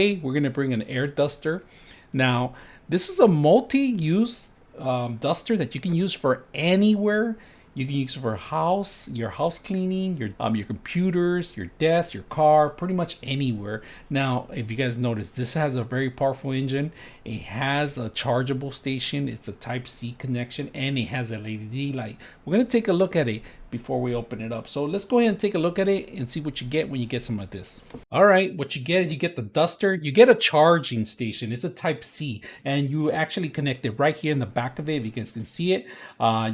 today we're going to bring an air duster. Now, this is a multi-use duster that you can use for anywhere. You can use it for your house cleaning, your computers, your desk, your car, pretty much anywhere. Now, if you guys notice, this has a very powerful engine. It has a chargeable station. It's a Type C connection, and it has a LED light. We're gonna take a look at it before we open it up. So let's go ahead and take a look at it and see what you get when you get some of this. All right, what you get is you get the duster. You get a charging station. It's a Type C, and you actually connect it right here in the back of it. If you guys can see it,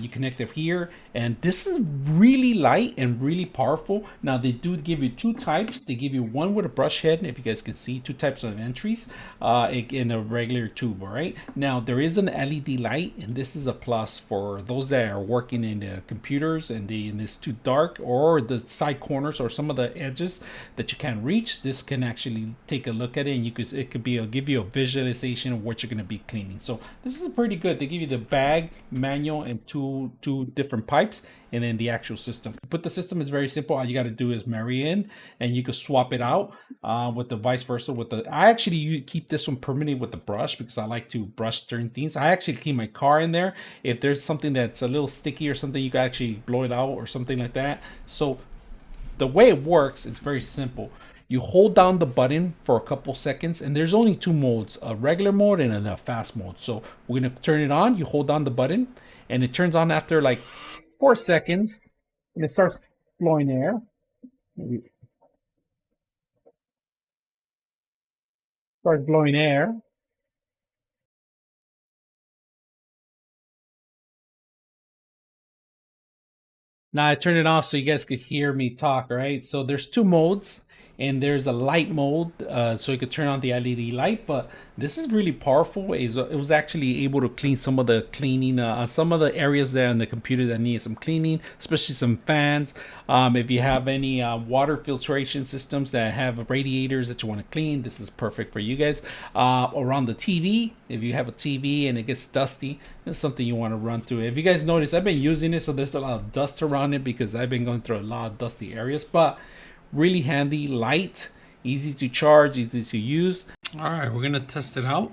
you connect it here, and this is really light and really powerful. Now, they do give you two types. They give you one with a brush head, if you guys can see, two types of entries in a regular tube. All right, now there is an LED light, and this is a plus for those that are working in the computers and it's too dark, or the side corners or some of the edges that you can't reach. This can actually take a look at it, and it'll give you a visualization of what you're going to be cleaning. So this is pretty good. They give you the bag, manual, and two different pipes, and then the actual system. But the system is very simple. All you got to do is marry in, and you can swap it out with the vice versa. I actually keep this one permanently with the brush because I like to brush certain things. I actually clean my car in there. If there's something that's a little sticky or something, you can actually blow it out or something like that. So the way it works, it's very simple. You hold down the button for a couple seconds, and there's only two modes, a regular mode and a fast mode. So we're going to turn it on. You hold down the button, and it turns on after like 4 seconds, and it starts blowing air. Starts blowing air. Now I turn it off so you guys could hear me talk, right? So there's two modes, and there's a light mode, so you could turn on the LED light. But this is really powerful. It was actually able to clean some of the some of the areas there in the computer that need some cleaning, especially some fans. If you have any water filtration systems that have radiators that you want to clean, this is perfect for you guys. Around the TV, if you have a TV and it gets dusty, it's something you want to run through. If you guys notice, I've been using it, so there's a lot of dust around it because I've been going through a lot of dusty areas. But really handy, light, easy to charge, easy to use. All right, we're gonna test it out.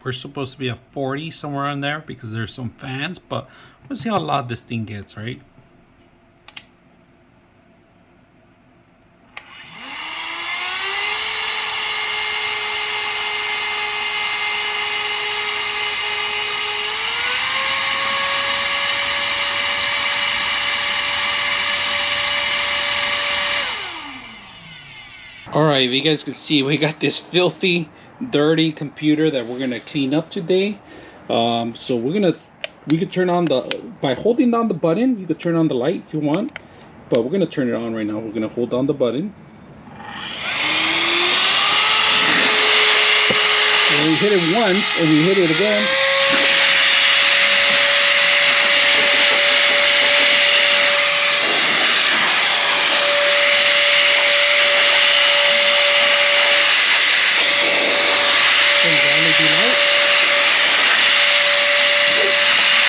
We're supposed to be at 40, somewhere in there, because there's some fans, but we'll see how loud this thing gets, right? All right, if you guys can see, we got this filthy, dirty computer that we're gonna clean up today. So we could turn on by holding down the button, you could turn on the light if you want, but we're gonna turn it on right now. We're gonna hold down the button. And we hit it once, and we hit it again.